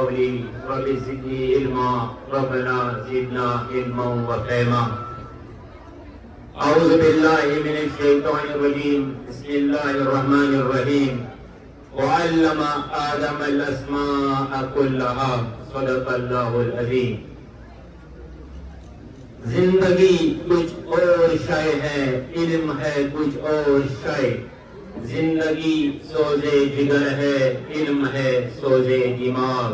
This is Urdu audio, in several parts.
قولي رب زدني علما ربنا زدنا علما وفهما. أعوذ بالله من الشيطان الرجيم. بسم الله الرحمن الرحيم. وعلم آدم الأسماء كلها. صدق الله العظيم. زندگی کچھ اور شے ہے، علم ہے کچھ اور شے. زندگی سوزے جگر ہے، علم ہے سوزے دماغ.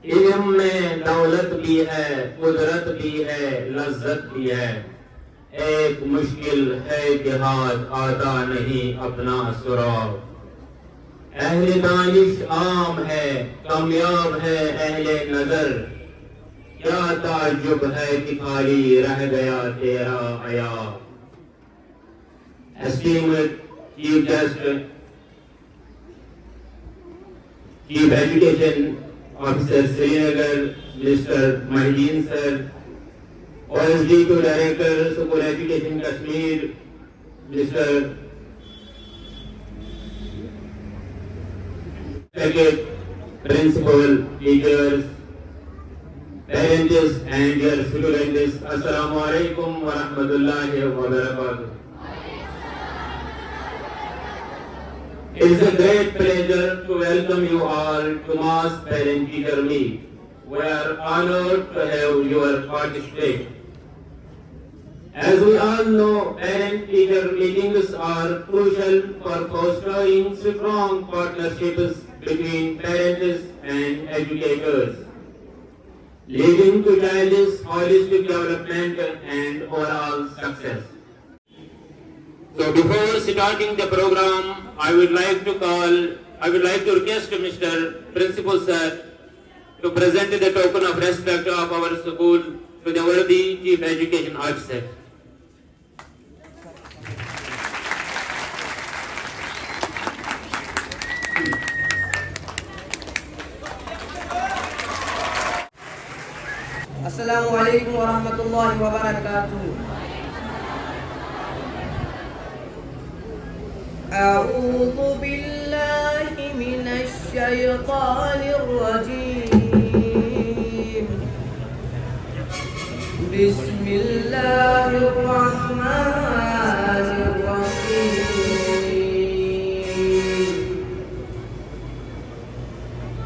علم میں دولت بھی ہے، قدرت بھی ہے، لذت بھی ہے. ایک مشکل ہے کہ ہاتھ آتا نہیں اپنا سراغ. اہل دانش عام ہے، کامیاب ہے اہل نظر. کیا تعجب ہے کہ خالی رہ گیا تیرا عیا. Esteemed Chief Guest, Chief Education Officer Srinagar, Mr. Mahideen Sir, OSD to Director School Education Kashmir, Mr. Principal, teachers, parents and dear students, Assalamu alaikum wa rahmatullahi wa barakatuh. It is a great pleasure to welcome you all to Mass Parent Teacher Meet. We are honored to have your participation. As we all know, parent-teacher meetings are crucial for fostering strong partnerships between parents and educators, leading to child's holistic development and overall success. So before starting the program, I would like to request Mr. Principal Sir to present the token of respect of our school to the worthy Chief Education Officer. السلام علیکم ورحمۃ اللہ وبرکاتہ. اعوذ باللہ من الشیطان الرجیم. بسم اللہ الرحمن الرحیم.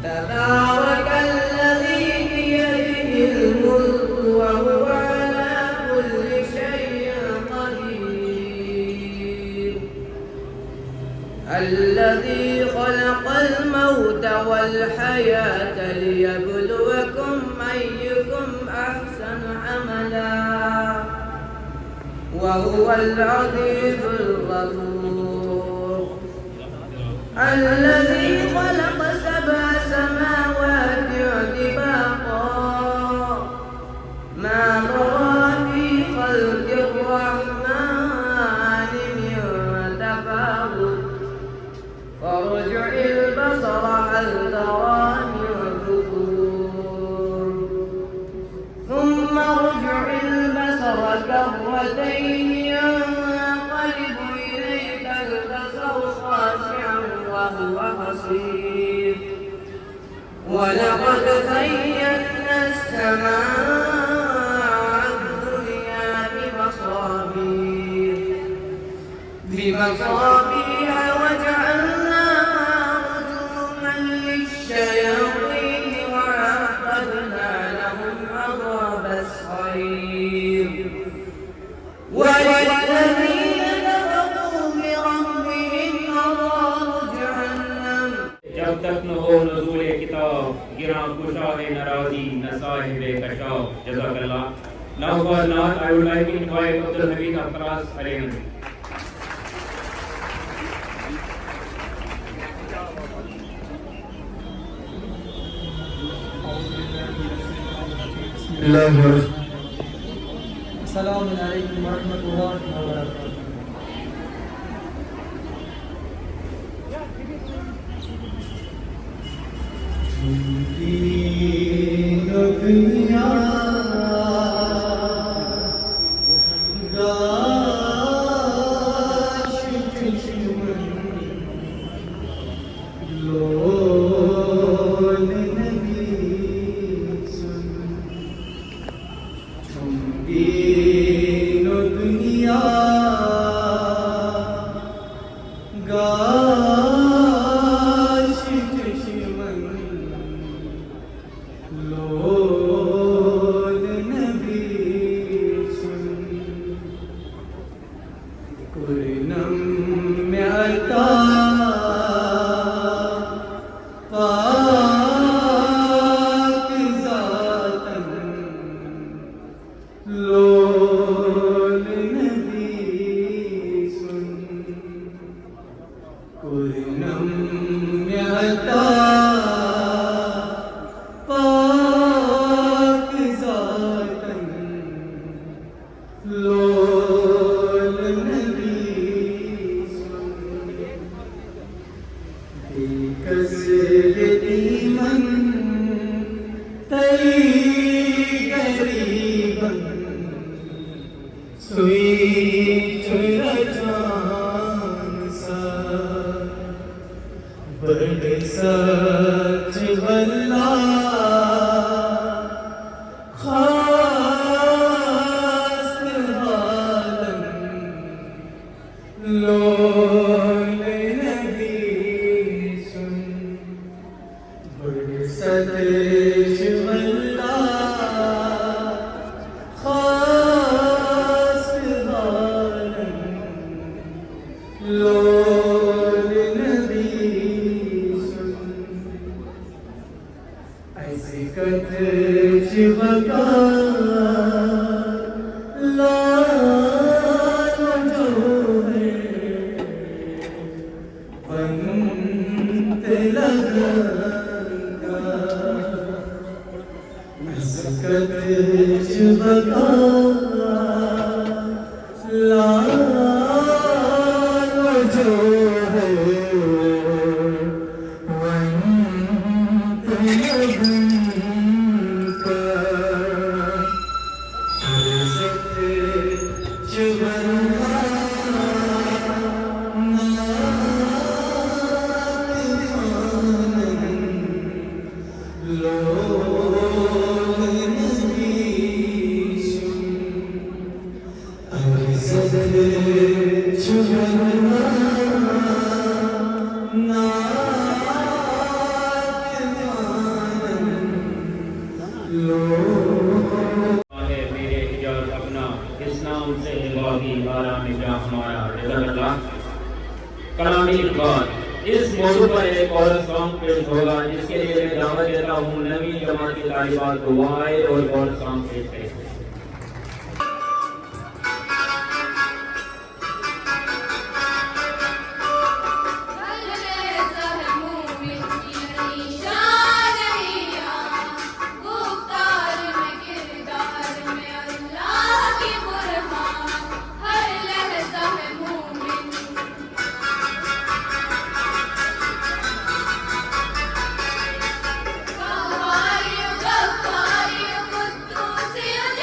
تبارک الذی بیدہ الملک وهو على كل شيء قدير. الذي خلق الموت والحياة ليبلوكم أيكم أحسن عملا وهو العزيز الغفور. الذي خلق سبع سماوات طباقا ما ترى في خلق الرحمن من تفاوت فارجع البصر هل ترى من فطور ثم ارجع البصر كرتين ينقلب إليك البصر خاسعا وهو حصير. ولقد زينا السماء الدنيا بمصابيح وجعلناها رجوما للشياطين وأعتدنا لهم عذاب السعير. وللذين كفروا بربهم عذاب جهنم. جب تک نہ ہو نزول کتاب گراں گشاہ ناراضی نہ صاحب کشاف. جزاک اللہ. Now for not, I would like to invite Abdul Hamid Akras alayhi. السلام علیکم ورحمۃ اللہ وبرکاتہ. لو دین و دنیا گاش دشمن لول نبی سن کرنم میں عطا پاک ذاتن لول نبی سن کرنم میں عطا پاک ذاتن لول نبی سن کس یتیمن تئی غریبن سوئی چرچان سا بڑ سچ واللہ خواست عالم لول نبی سن بڑ سچ واللہ خواست عالم لول نبی سن ایسی کتھ بکا لال جو ہے بنت لگا ایسی کتھ بکا لال جو ہے بنت لگا میرے حجاز اپنا اسلام سے باغی آرام جاں ہمارا رضا اللہ کلامی اقبال اس موضوع پر ایک اور سانگ پیش ہوگا جس کے لیے میں دعوت دیتا ہوں نویں جماعت کی طالبات کو وائے اور سانگ پیش کریں See you.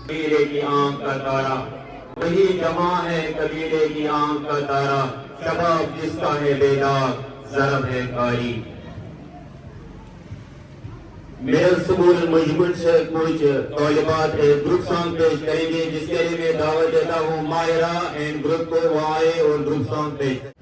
قبیلے کی آنکھ کا تارا، وہی جہاں ہے قبیلے کی آنکھ کا تارا، شباب جس کا ہے بیدار، ضرب ہے کاری۔ میرے سکول مجبور سے کچھ طالبات گروپ سانگ پیش کریں گے، جس کے لیے میں دعوت دیتا ہوں مائرہ اینڈ گروپ کو وہ آئے اور گروپ سانگ پیش کریں۔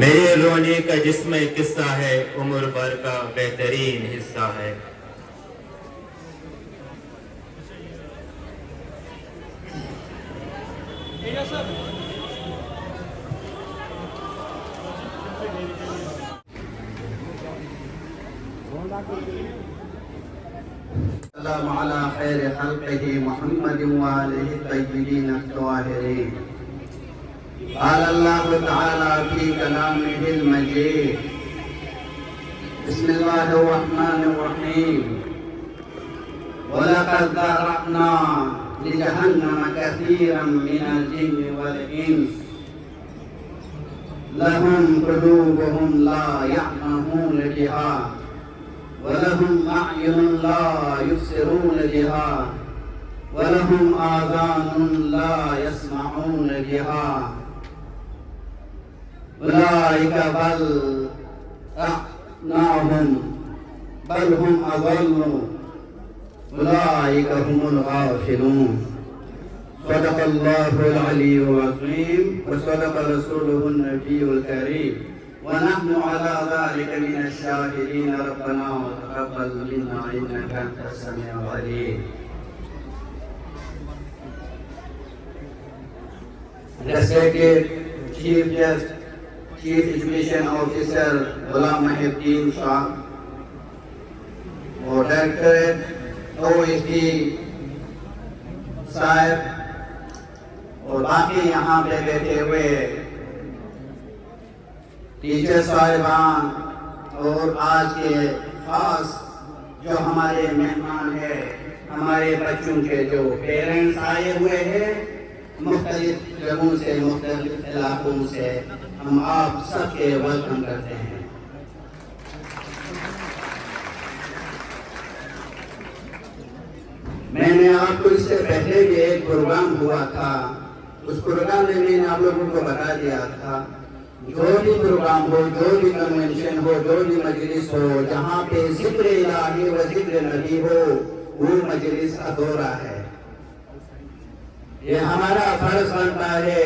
میرے رونے کا جسم قصہ ہے، عمر بھر کا بہترین حصہ ہے۔ السلام على خير خلقه محمد وآله الطيبين الطاهرين۔ قال الله تعالى في كلامه المجيد: بسم الله الرحمن الرحيم، ولقد ذرأنا لجهنم كثيرا من الجن والإنس لهم قلوبهم لا يعلمون بها ولهم أعين لا يبصرون بها ولهم آذان لا يسمعون بها أولئك بل أعناهم بل هم أضل أولئك هم الغافلون۔ صدق الله العلي العظيم وصدق رسوله النبي الكريم ونحن على ذلك من الشاهدين۔ ربنا وتقبل منا إنك أنت السميع العليم۔ Respected Chief Education Officer Ghulam Muhyiddin Shah اور ڈائریکٹریٹ OSD صاحب اور باقی یہاں پہ بیٹھے ہوئے ٹیچر صاحبان اور آج کے خاص جو ہمارے مہمان ہیں، ہمارے بچوں کے جو پیرنٹس آئے ہوئے ہیں مختلف جگہوں سے، مختلف علاقوں سے، ہم آپ سب کے ویلکم کرتے ہیں۔ میں نے آپ کو اس سے پہلے بھی ایک پروگرام ہوا تھا، اس پروگرام میں نے آپ لوگوں کو بتا دیا تھا جو بھی پروگرام ہو، جو بھی کنونشن ہو، جو بھی مجلس ہو، جہاں پہ ذکر الہی و ذکر نبی ہو، وہ مجلس کا دورہ ہے۔ یہ ہمارا فرض بنتا ہے،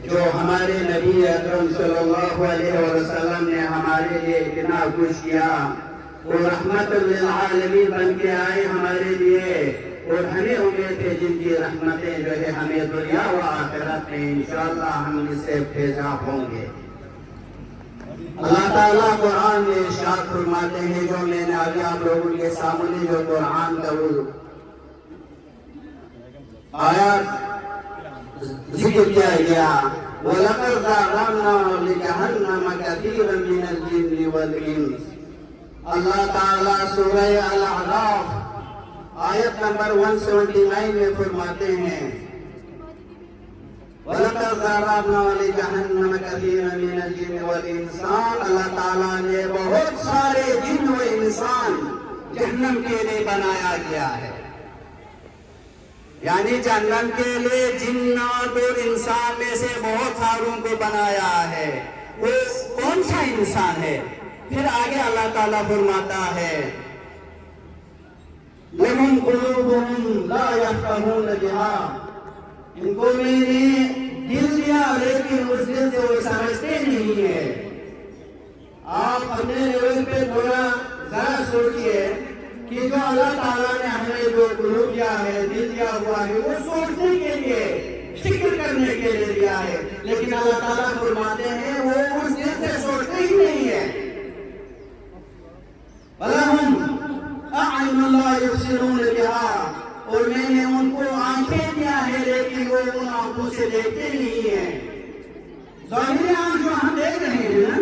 جو ہمارے نبی اکرم صلی اللہ علیہ وسلم نے ہمارے لیے اتنا کچھ کیا، وہ رحمت للعالمین بن کے آئے ہمارے لیے، اور ہمیں امید ہے جن کی رحمتیں جو ہے ہمیں دنیا و آخرت میں انشاءاللہ ہم اس سے فیضیاب ہوں گے۔ اللہ تعالیٰ قرآن میں ارشاد فرماتے ہیں، جو میں نے ابھی آپ لوگوں کے سامنے جو قرآن کا وہ آیات ذکر کیا گیا، وَلَقَدْ ذَرَّأْنَا لِجَهَنَّمَ كَثِيرًا مِنَ الْجِنِّ وَالْإِنسِ۔ اللہ تعالیٰ سورہ الاعراف آیت نمبر 179 میں فرماتے ہیں، وَلَقَدْ ذَرَّأْنَا لِجَهَنَّمَ كَثِيرًا مِنَ الْجِنِّ وَالْإِنسِ۔ اللہ تعالیٰ نے بہت سارے جن و انسان جہنم کے لیے بنایا گیا ہے، یعنی جہنم کے لیے جنات اور انسان میں سے بہت ساروں کو بنایا ہے۔ وہ کون سا انسان ہے؟ پھر آگے اللہ تعالیٰ فرماتا ہے، لَهُمْ قُلُوبٌ لا يفقهون بها. ان کو میں نے دل دیا لیکن اس دل سے وہ سمجھتے نہیں ہے. آپ اپنے لیول پہ تھوڑا ذرا سوچئے کہ جو اللہ تعالیٰ نے ہمیں جو قلوب دیا ہے، دل دیا ہوا ہے، وہ سوچنے کے لیے، فکر کرنے کے لیے دیا ہے، لیکن اللہ تعالیٰ فرماتے ہیں وہ اس دل سے سوچتے ہی نہیں ہے. وَلَهُمْ أَعْيُنٌ لَا يُبْصِرُونَ بِهَا، اور میں نے ان کو آنکھیں دیا ہے لیکن وہ ان آنکھوں سے دیکھتے نہیں ہیں. ظاہری آنکھ جو ہم دیکھ رہے ہیں نا،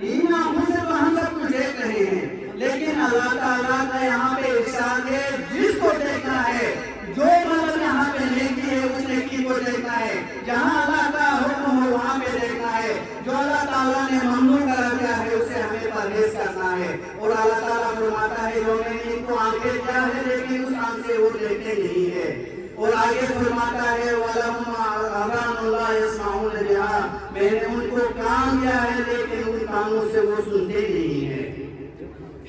ان آنکھوں سے تو ہم سب کچھ دیکھ رہے ہیں، لیکن اللہ تعالیٰ کا یہاں پہ ارشاد ہے جس کو دیکھنا ہے، جو مطلب یہاں پہ نیکی ہے اس نیکی کو دیکھنا ہے، جہاں اللہ کا حکم ہو وہاں پہ دیکھنا ہے، جو اللہ تعالیٰ نے ممنوع کرا دیا ہے اسے ہمیں پرہیز کرنا ہے. اور اللہ تعالیٰ فرماتا ہے جو میں نے ان کو آنکھیں دیا ہے لیکن اس آنکھ سے وہ دیکھتے نہیں ہے. اور آگے فرماتا ہے وَلَهُمْ آذَانٌ لَا يَسْمَعُونَ بِهَا، میں نے ان کو کان دیا ہے لیکن ان کانوں سے وہ سنتے نہیں ہیں.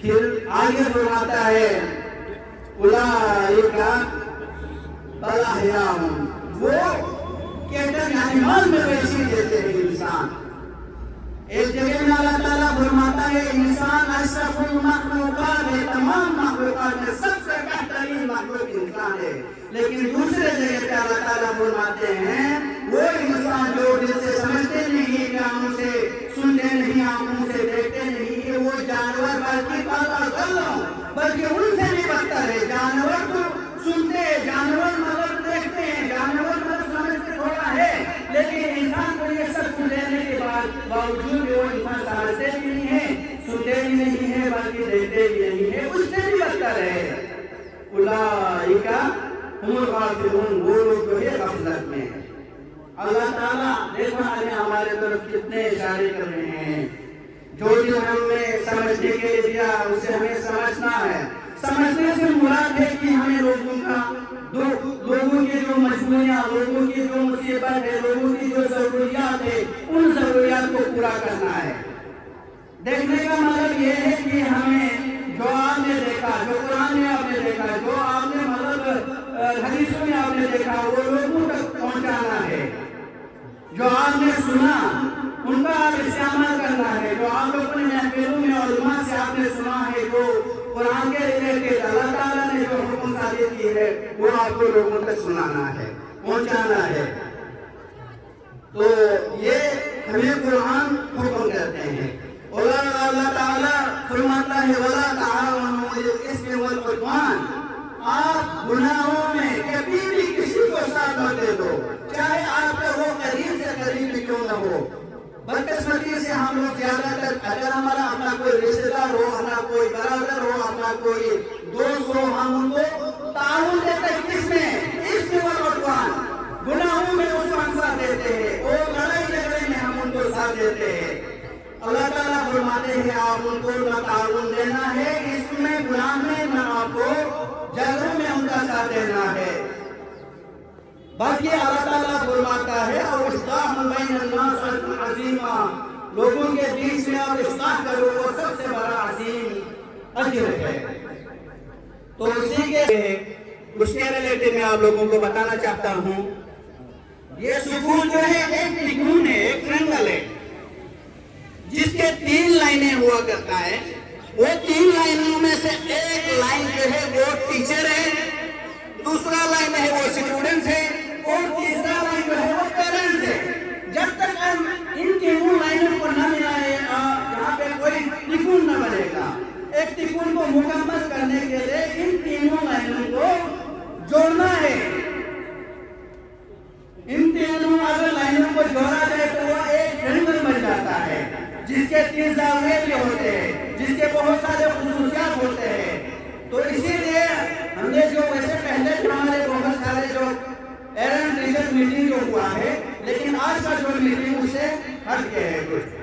پھر آگے فرماتا ہے اولئک بل احیاء، وہ کہتے ہیں ایمان میں ویسی جیسے ہیں انسان. ایک جگہ میں اللہ تعالیٰ فرماتا ہے انسان اشرف المخلوقات ہے، تمام مخلوقات میں سب سے بہترین مخلوق انسان ہے. لیکن دوسرے جگہ پہ اللہ تعالیٰ فرماتے ہیں وہ انسان جو دل سے سمجھتے نہیں، کانوں سے سنتے نہیں، آنکھوں سے دیکھتے نہیں، کہ وہ جانور بلکہ ان سے بھی بدتر ہے. جانور تو سنتے ہیں، جانور مطلب دیکھتے ہیں، جانور مطلب سمجھتے تھوڑا ہے، لیکن انسان کو یہ سب کچھ دینے کے باوجود بھی وہ انسان سمجھتے بھی نہیں ہے، سنتے بھی نہیں ہے، بلکہ دیکھتے بھی نہیں ہے، اس سے بھی بدتر ہے. اولئک هم الغافلون، وہ لوگ جو ہے غفلت میں ہیں. اللہ تعالیٰ دیکھو ہمارے طرف کتنے اشارے کر رہے ہیں. جو ہمیں سمجھنے کے لیے دیا اسے ہمیں سمجھنا ہے. سمجھنے سے مراد ہے کہ ہمیں لوگوں کی جو مجبوریاں، لوگوں کی جو مصیبت ہے، لوگوں کی جو ضروریات ہے، ان ضروریات کو پورا کرنا ہے. دیکھنے کا مطلب یہ ہے کہ ہمیں جو آپ نے دیکھا، جو قرآن میں آپ نے دیکھا، جو آپ نے مطلب حدیثوں میں آپ نے دیکھا، وہ لوگوں تک پہنچانا ہے. جو آپ نے سنا ان کا آپ استعمال کرنا ہے. جو آپ اپنے محفلوں میں علماء سے آپ نے سنا ہے، جو قرآن کے ریلیٹڈ اللہ تعالیٰ نے جو حکم صادر کی ہے وہ آپ کو لوگوں تک سنانا ہے، پہنچانا ہے. تو یہ ہمیں قرآن حکم کرتے ہیں. اور اللہ تعالیٰ فرماتا ہے وَلَا تَعَاوَنُوا عَلَى الْإِثْمِ وَالْعُدْوَانِ، آپ گناہوں میں کبھی بھی کسی کو ساتھ نہ دے دو، چاہے آپ کا وہ قریب سے قریب کیوں نہ ہو. بدقسمتی سے ہم لوگ زیادہ تر اگر ہمارا اپنا کوئی رشتہ دار ہو، اپنا کوئی برادر ہو، اپنا کوئی دوست ہو، ہم ان کو تعاون دیتے ہیں کس میں؟ اس میں والعدوان، گناہوں میں اس کو ہم ساتھ دیتے ہیں، اور لڑائی جھگڑے میں ہم ان کو ساتھ دیتے ہیں. اللہ تعالیٰ فرماتے ہیں آپ ان کو نہ تعاون دینا ہے اس میں، گناہ میں، نہ آپ کو جھگڑوں میں ان کا ساتھ دینا ہے. باقی اللہ تعالیٰ فرماتا ہے اور اصلاح بین الناس عظیما، لوگوں کے بیچ میں اور اصلاح کرو وہ سب سے بڑا عظیم اجر ہے. تو اسی کے اس کے ریلیٹڈ میں آپ لوگوں کو بتانا چاہتا ہوں. یہ سکون جو ہے ایک تکون ہے، ایک ٹرینگل ہے جس کے 3 لائنیں ہوا کرتا ہے. وہ 3 لائنوں میں سے ایک لائن جو ہے وہ ٹیچر ہے، دوسرا لائن ہے وہ اسٹوڈنٹس ہے، اور تیسرا لائن جو ہے وہ پیرنٹس ہے. جب تک ہم ان تینوں لائنوں کو نہ ملائیں یہاں پہ کوئی تکون نہ بنے گا. ایک تکون کو مکمل کرنے کے لیے ان تینوں لائنوں کو جوڑنا ہے. ان تینوں اگر لائنوں کو جوڑا جائے تو وہ ایک ٹرینگل بن جاتا ہے جس کے 3 زاویے بھی ہوتے ہیں، جس کے بہت سارے خصوصیات ہوتے ہیں. تو اسی لیے ہم نے جو ویسے پہلے جو ہمارے بہت سارے جو پیرنٹ ٹیچر میٹنگ جو ہوا ہے، لیکن آج کا جو میٹنگ اسے ہٹ کے ہے. کچھ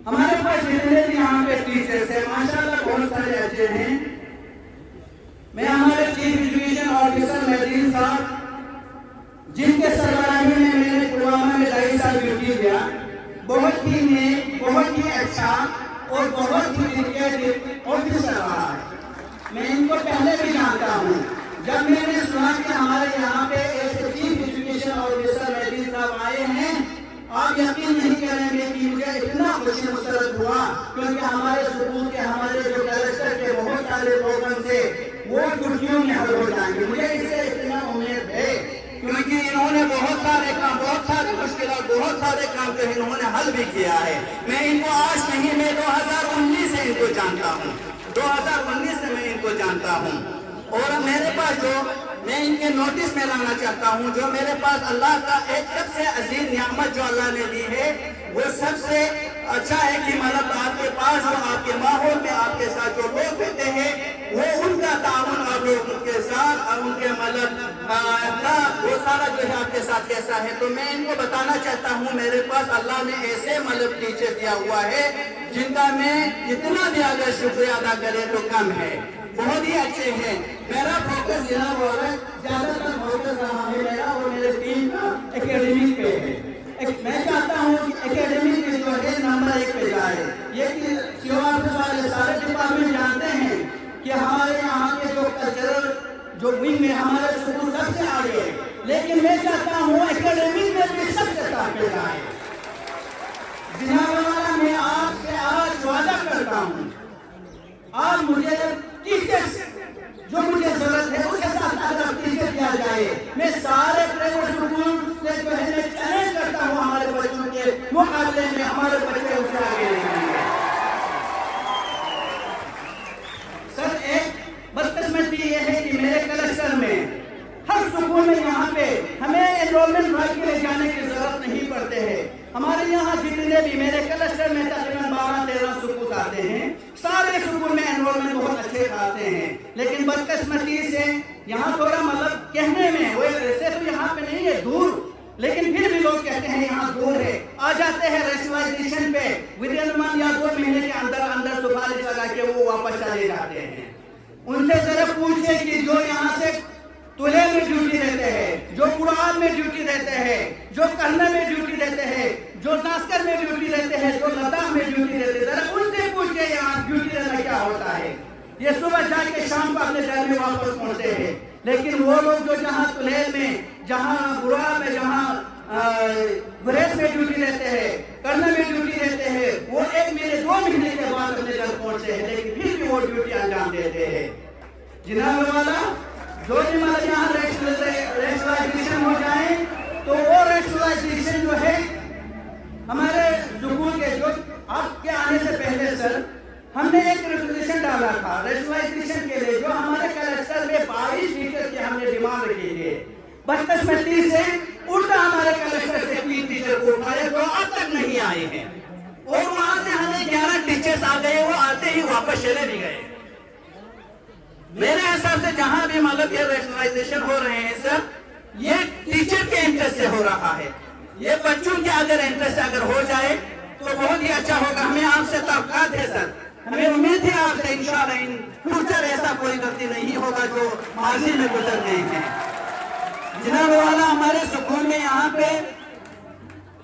ہمارے پاس جتنے بھی یہاں پہ ٹیچرز ہیں ماشاءاللہ بہت سارے اچھے ہیں. میں ہمارے چیف ایجوکیشن آفیسر مہدین صاحب جن کے سربراہی میں میں نے پلوامہ میں 2.5 سال ڈیوٹی کیا، بہت ہی نیک، بہت ہی اچھا اور بہت ہی ڈیڈیکیٹڈ آفیسر رہا ہے. میں ان کو پہلے بھی جانتا ہوں. جب میں نے سنا کہ ہمارے یہاں پہ ایسے چیف ایجوکیشن آفیسر مہدی صاحب آئے ہیں، آپ یقین نہیں کریں گے کہ مجھے اتنا خوشی مسرت ہوا، کیونکہ ہمارے اسکول کے ہمارے جو کلسٹر کے بہت سارے پرابلم تھے وہ چھٹیوں میں حل ہو جائیں گے. مجھے اس سے اتنا امید ہے کیونکہ انہوں نے بہت سارے کام، بہت ساری مشکلات، بہت سارے کام جو انہوں نے حل بھی کیا ہے. میں ان کو آج نہیں، میں 2019 سے ان کو جانتا ہوں، 2019 سے میں ان کو جانتا ہوں. اور میرے پاس جو میں ان کے نوٹس میں لانا چاہتا ہوں، جو میرے پاس اللہ کا ایک سب سے عظیم نعمت جو اللہ نے دی ہے، وہ سب سے اچھا ہے کہ مطلب آپ کے پاس جو آپ کے ماحول میں آپ کے ساتھ جو لوگ ہوتے ہیں، وہ ان کا تعاون آپ لوگوں کے ساتھ اور ان کے مطلب وہ سارا جو ہے آپ کے ساتھ کیسا ہے. تو میں ان کو بتانا چاہتا ہوں، میرے پاس اللہ نے ایسے مطلب ٹیچر دیا ہوا ہے جن کا میں اتنا بھی اگر شکریہ ادا کرے تو کم ہے، بہت ہی اچھے ہیں. میرا فوکس جناب زیادہ تر فوکس رہا ہے میرا اور میرے ٹیم کا اکیڈمک پہ ہے. میں چاہتا ہوں کہ اکیڈمک میں جو ہے نمبر 1 پہ جائے. یہ کہ والے سارے ڈپارٹمنٹ جانتے ہیں کہ ہمارے یہاں کے جو کلچرل جو ونگ میں ہمارے اسکول سب سے آگے ہے، لیکن میں چاہتا ہوں اکیڈمک میں بھی سب سے ٹاپ پہ جائے. جناب والا میں آپ سے آج وعدہ کرتا ہوں، آپ مجھے ٹیچرز جو مجھے ضرورت ہے اس کے ساتھ اگر ٹیچر دیا جائے، میں سارے پرائیویٹ اسکول سے جو ہے میں چیلنج کرتا ہوں ہمارے بچوں کے مقابلے میں ہمارے بچے اس سے آگے نہیں ہیں. سر ایک بدقسمتی یہ ہے کہ میرے کلسٹر میں ہر اسکول میں یہاں پہ ہمیں انرولمنٹ ڈرائیو کے لیے جانے کی ضرورت نہیں پڑتے ہیں. ہمارے یہاں جتنے بھی میرے کلسٹر میں تقریباً 12-13 اسکول آتے ہیں، سارے اسکول میں انرولمنٹ بہت اچھے آتے ہیں، لیکن بدقسمتی سے یہاں تھوڑا مطلب کہنے میں وہ ایسے تو یہاں پہ نہیں ہے، دور، لیکن پھر بھی لوگ کہتے ہیں یہاں دور ہے. آ جاتے ہیں ریشنلائزیشن پہ ودین 1 یا 2 مہینے کے اندر سفارش لگا کے وہ واپس چلے جاتے ہیں. ان سے ذرا پوچھیں کہ جو یہاں سے تلے میں ڈیوٹی دیتے ہیں، جو قرآن میں ڈیوٹی دیتے ہیں، جو کرنا میں ڈیوٹی دیتے ہیں، جو ناسکر میں ڈیوٹی دیتے ہیں، جو لداخ میں ڈیوٹی دیتے ہیں، ذرا ان سے پوچھ کے یہاں ڈیوٹی دینا کیا ہوتا ہے. یہ صبح جا کے شام کو اپنے گھر میں واپس پہنچتے ہیں، لیکن وہ لوگ جو جہاں تلیل میں، جہاں برا میں، جہاں گریز میں ڈیوٹی دیتے ہیں، کرنا میں ڈیوٹی دیتے ہیں، وہ 1 مہینے 2 مہینے کے بعد اپنے گھر پہنچتے ہیں، لیکن پھر بھی وہ ڈیوٹی انجام دیتے ہیں. جناب والا جو بھی مطلب یہاں ریشنلائزیشن ہو جائے تو وہ ریشنلائزیشن جو ہے ہمارے اسکول کے جو آپ کے آنے سے پہلے سر ہم نے ایک ریزولوشن ڈالا تھا ریشنلائزیشن کے لیے، جو ہمارے کلسٹر میں 22 ٹیچر کی ہم نے ڈیمانڈ رکھی ہے. بدقسمتی سے الٹا ہمارے کلسٹر سے 3 ٹیچر کو اٹھائے جو اب تک نہیں آئے ہیں، اور وہاں سے ہمیں 11 ٹیچرز آ گئے، وہ آتے ہی واپس چلے بھی گئے. میرے حساب سے جہاں بھی مطلب یہ ریشنلائزیشن ہو رہے ہیں سر، یہ ٹیچر کے انٹرسٹ سے ہو رہا ہے. یہ بچوں کے اگر انٹرسٹ اگر ہو جائے تو بہت ہی اچھا ہوگا. ہمیں آپ سے توقعات ہے سر، ہمیں امید ہے آپ سے انشاءاللہ ان فیوچر ایسا کوئی غلطی نہیں ہوگا جو ماضی میں گزر گئے ہیں. جناب والا ہمارے اسکول میں یہاں پہ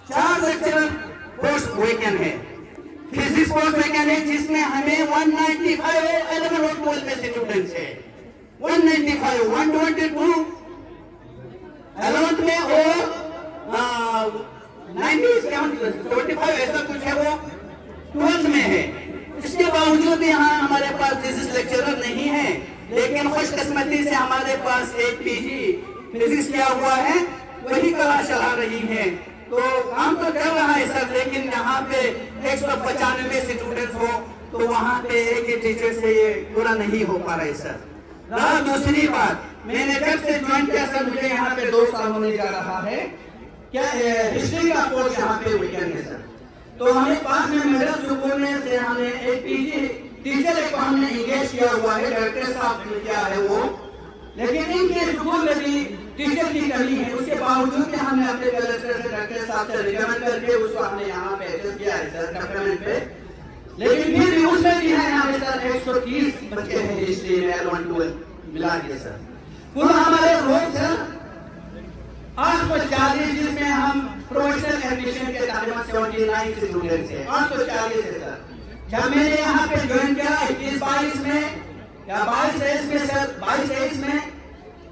4 لیکچرر پوسٹ ویکن ہے. فزکس پوسٹ ویکن ہے جس میں ہمیں 195 11 اور 12 میں اسٹوڈنٹس ہے. 195 122 11th میں اور 95 ایسا کچھ ہے وہ 12th میں ہے. اس کے باوجود یہاں ہمارے پاس فزکس لیکچرر نہیں ہے، لیکن خوش قسمتی سے ہمارے پاس ایک پی جی فزکس کیا ہوا ہے، وہی کلاس چلا رہی ہے. تو کام تو کر رہا ہے سر، لیکن یہاں پہ 195 اسٹوڈنٹس ہو تو وہاں پہ ایک ہی ٹیچر سے یہ پورا نہیں ہو پا رہا ہے سر. رہا دوسری بات، میں نے جب سے جوائن کیا سر مجھے یہاں پہ 2 سال ہونے جا رہا ہے، کیا ہسٹری کا کورس یہاں پہ ویکینڈ ہے سر. تو ہمیں پاس میں مڈل اسکول میں سے ہم نے ایک پی جی ٹیچر کو ہم نے انگیج کیا ہوا ہے، ڈائریکٹر صاحب نے کیا ہے وہ، لیکن ان کے اسکول میں بھی ٹیچر کی کمی ہے. اس کے باوجود کہ ہم نے اپنے کلسٹر سے ڈائریکٹر صاحب سے ریکمینڈ کر کے اس کو ہم نے یہاں پہ ایڈجسٹ کیا ہے سر ڈپارٹمنٹ پہ، لیکن پھر بھی اس میں بھی ہے ہمارے سر 130 بچے ہیں ہسٹری میں L1 2 ملا کے سر. پورا ہمارے روز سر 840 جس میں ہم پروفیشنل ایڈمیشن کے تقریباً 79 اسٹوڈنٹس ہیں. 840 ہے سر. جب میں نے یہاں پہ جوائن کیا 21-22 میں یا 22-23 میں سر 22-23 میں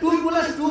2+2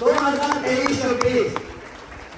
2023-24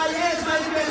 IAS IPS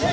6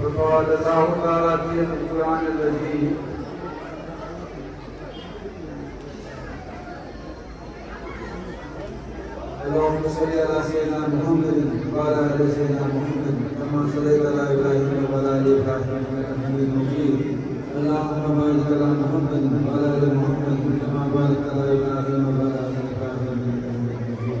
وقال الله تعالى في القرآن العظيم اللهم صل على سيدنا محمد وعلى آل سيدنا محمد كما صليت على إبراهيم وعلى آل إبراهيم إنك حميد مجيد اللهم بارك على محمد وعلى آل محمد كما باركت على إبراهيم وعلى آل إبراهيم إنك حميد مجيد.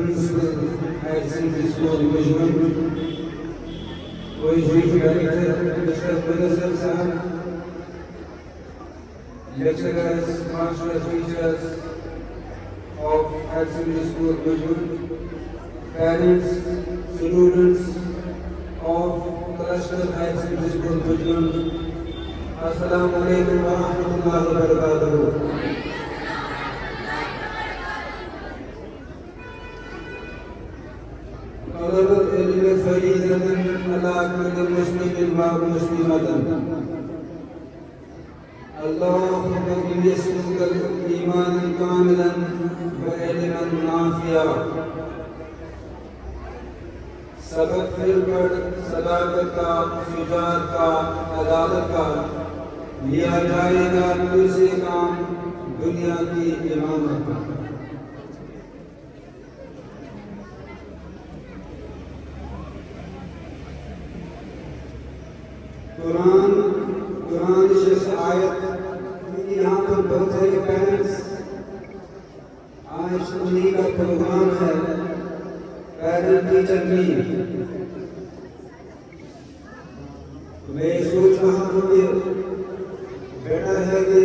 Principal at St. School Management, Executive Director, Mr. Benazir Sahab, lecturers, master teachers of St. School Management, parents, students of Cluster at St. School Management. Assalamu alaikum wa rahmatullahi wa barakatuh. طلبت علم فريضة على كل مسلم ومسلمة. اللهم إني أسألك إيمانا كاملا وعلما نافعا. سبق پھر پڑھ صداقت کا، شجاعت کا، عدالت کا لیا جائے گا تجھ سے کام دنیا کی امامت کا. قرآن شخص آیت یہاں پر بہت سارے پیرنٹس آج انہیں کا پروگرام ہے پیرنٹ ٹیچر میٹ. میں سوچ رہا ہوں کہ بیٹر ہے کہ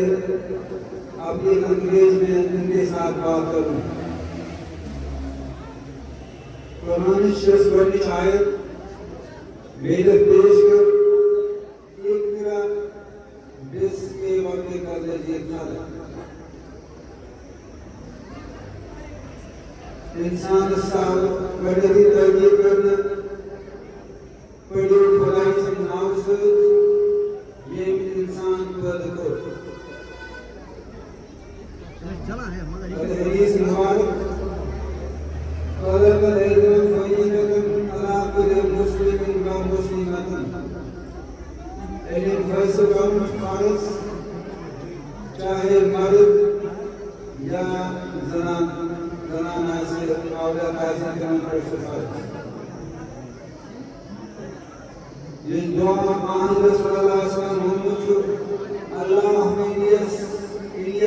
اپنی لینگویج میں ان کے ساتھ بات کروں. قرآن شخص بڑی آیت میرے پیش کر انسان صاحب بڑی تربیت کرنا بڑی بھلائی سے مناسب یہ انسان پیدا کرو. حدیث مبارک طلب العلم فریضۃ علی کل مسلم و مسلمۃ. علم فرض فرض چاہے مرد یا زنانہ سے اولاد حاصل کرنے پر فرض. یہ دعا محمد صلی اللہ علیہ وسلم ہم اللہم انی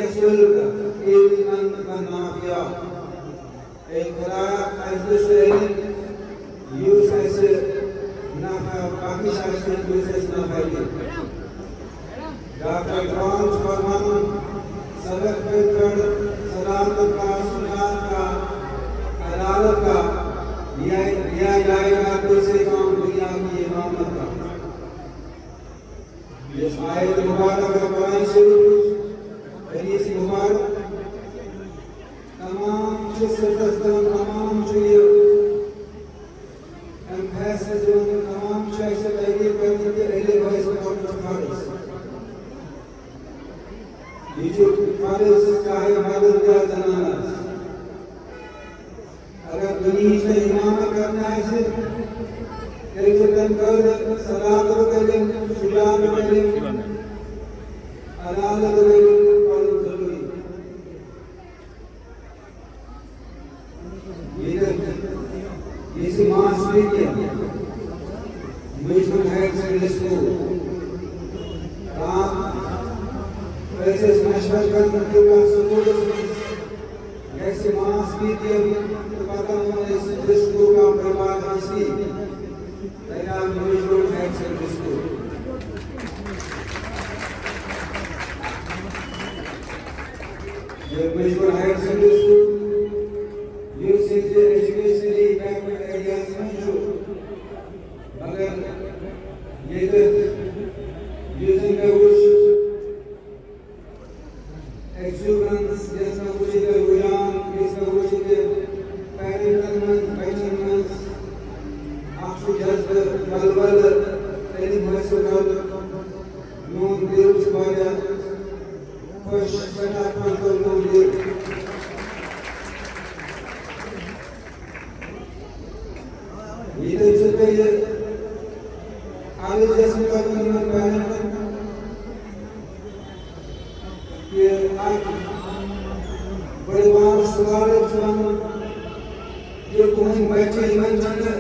اسألک علما نافعا. اے خدایا ایسے سے علم یوس ایسے نافع باقی شاید یوس ایسے نافع دے. ڈاکٹر اقبال فرمانا سبق پہ کر صداقت کا، سنات کا، عدالت کا لیا جائے گا تجھ سے کام دنیا کی امامت کا. اس آیت مبارک کا قرآن شریف حدیث مبارک تمام شخصیت تمام ایمفیسس تمام شخصیت تحریر کرنے کے اہل بحث اور فارغ. یہ جو فارغ چاہے مرد یا زنانہ اگر دنیا سے امامت کرنا ہے صرف ایک تنقید صداقت کا علم، شجاعت کا علم، عدالت کا علم بہت ضروری. یہ mass media mutual head secondary school ایسے مشورہ کرنے کے بعد سکول ایسے ماس میڈیا پتہ ہونے سے اسکول کا پروار حاصل لینا میوچل ہیڈ سیکنڈری اسکول. یہ میوچل ہیڈ سیکنڈری اسکول یہ سیکھتے ایجوکیشنلی بیکورڈ ایریاز میں جو مگر یہ using a wish exuberance جس میں خوشی کا رجحان، جس میں خوشی کے پیغمبر آنسو جذب بلبل علم حاصل کر نون دل سبایا خوش سٹا کر نون دل. یہ دیکھ سکتے ہیں آگے جیسے کرنے میں پہنے کہ آج بڑے بار سوال چلانا جو تمہیں بیٹھے ایمن چاہتے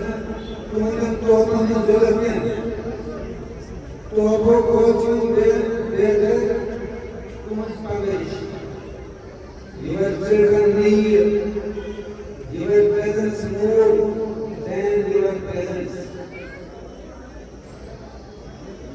تمہیں تو اپنے ضرورت نہیں تو وہ کوچنگ دے تمہیں پاگئیش. You were children need, you were present presence more than your presence.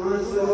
500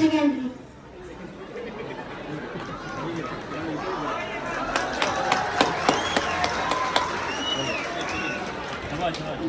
Secondary.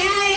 AI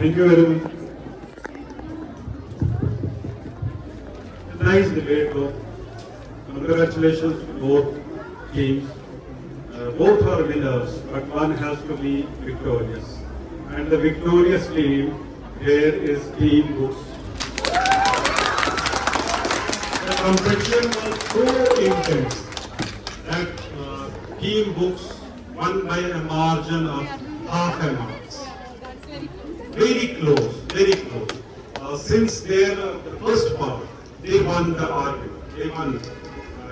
Thank you very much. Nice debate, though. Congratulations to both teams. Both are winners, but one has to be victorious. And the victorious team here is Team Books. The competition was so intense that Team Books won by a margin of half a mark. Very close, very close. Since their first part, they won the argument. They won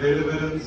deliverance,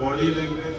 body language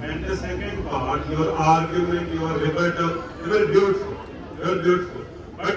And the second part, your argument, your rebuttal, they were beautiful. They were beautiful. But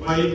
while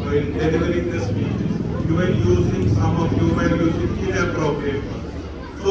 while delivering the speeches, you were using inappropriate words. So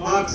marks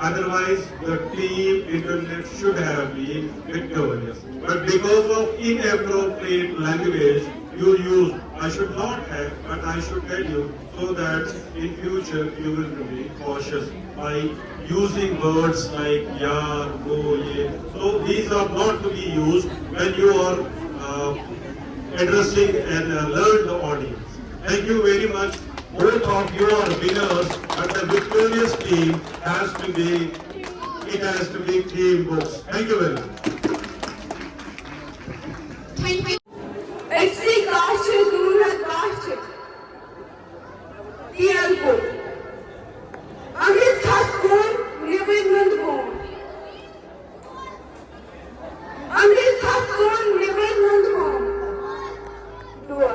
Otherwise, the team internet should have been victorious. But because of inappropriate language you used, I should not have, but I should tell you so that in future you will be cautious by using words like yaar, go, ye. So these are not to be used when you are addressing and learn the audience. Thank you very much. Both of you are winners, but the victorious team has to be Team Books. Thank you very much. Eksi karşı duruna karşı diğer bu. Amit Haskun, Nivedman Gon. Amit Haskun, Nivedman Gon. Dua.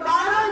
12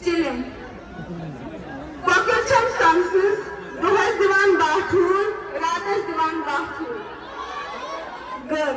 Chilling. Pocket circumstances. Ruhas divan bathroom. Ratas divan bathroom. Good.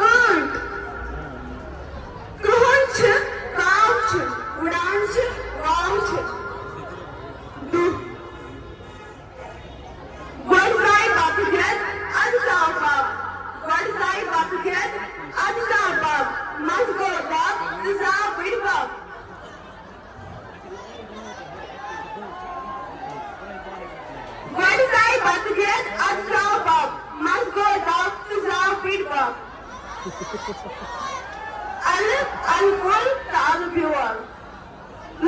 Ant. Kruhunch, couch, udanch, rounch. Du. Godzai Bapuget, Adzabab. Godzai Bapuget, Adzabab. Mazgobab, Zabibab. Godzai Bapuget, Adzabab. Mazgobab, Zabibab. Alif, Alkul, Talbiwal.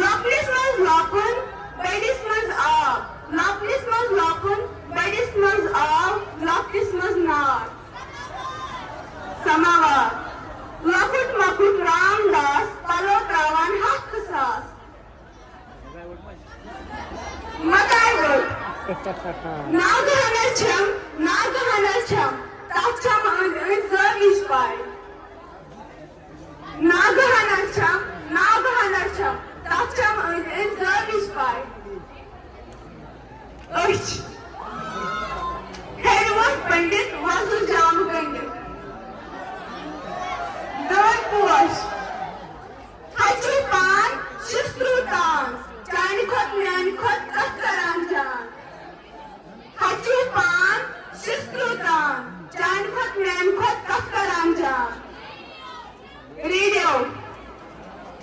Laplismas Lapun, Bedismas Ab. Laplismas Lapun, Bedismas Ab. Laplismas Nar. Samavar. Lakut Makut Ramdas, Palot Ravan Hakkasas. Matayvul. Nagahanacham, Tacham and Service by. Nagahanacham, Tacham and Service by. Uch. Head was Pandit Vasu Jamukandi. Third Puash. Hachupan, Shistrutan, Janikot, Kakkaranjan. Hachupan, Shistrutan, Janikot, Kakkaranjan. Radio.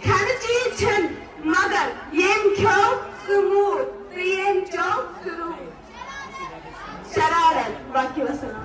Kanachi Chin, Mother, Yem Kyo, Sumu, Priyem Jo, Suru. Shararat, Baki Vasana.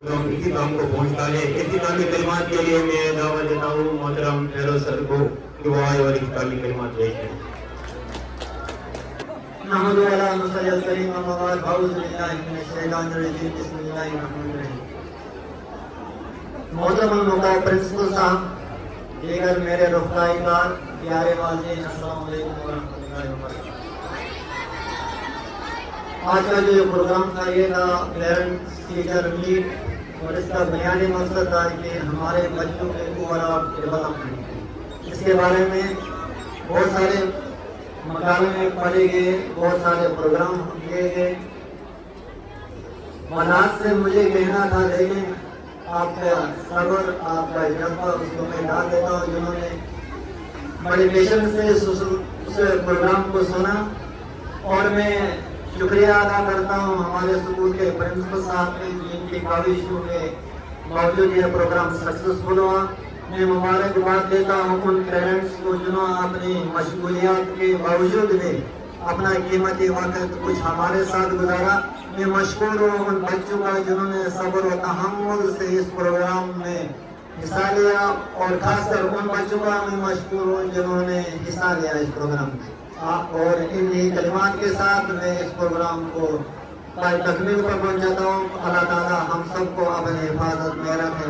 اسی کام کو پہنچتا ہے. اختتامی کلمات کے لیے میں دعوت دیتا ہوں محترم فیروز سر کو کہ وہ آئے اور اختتامی کلمات پیش کریں. نحمد علی نصلی الکریم اما بعد اعوذ باللہ من الشیطان الرجیم بسم اللہ الرحمن الرحیم. محترم الموقع پرنسپل صاحب، دیگر میرے رفقائے کار، پیارے والدین، السلام علیکم ورحمۃ اللہ وبرکاتہ. آج کا جو پروگرام تھا یہ تھا پیرنٹس ٹیچر میٹ، اور اس کا بنیادی مقصد تھا کہ ہمارے بچوں کے اوور آل ڈیولپمنٹ، اس کے بارے میں بہت سارے مقالے پڑھے گئے، بہت سارے پروگرام کیے گئے. مناظر سے مجھے کہنا تھا لیکن آپ کا صبر، آپ کا جذبہ اس کو میں ڈال دیتا ہوں، جنہوں نے بڑے پیشنس سے اس پروگرام کو سنا. اور میں شکریہ ادا کرتا ہوں ہمارے اسکول کے پرنسپل صاحب کے، جن کی کاوشوں کے باوجود یہ پروگرام سکسیسفل ہوا. میں مبارکباد دیتا ہوں ان پیرنٹس کو جنہوں نے اپنی مشغولیات کے باوجود بھی اپنا قیمتی وقت کچھ ہمارے ساتھ گزارا. میں مشکور ہوں ان بچوں کا جنہوں نے صبر و تحمل سے اس پروگرام میں حصہ لیا، اور خاص کر ان بچوں کا میں مشکور ہوں جنہوں نے حصہ لیا اس پروگرام میں. اور انہی کلمات کے ساتھ میں اس پروگرام کو تکمیل پر پہنچاتا ہوں. اللہ تعالیٰ ہم سب کو اپنے حفاظت میں رکھے.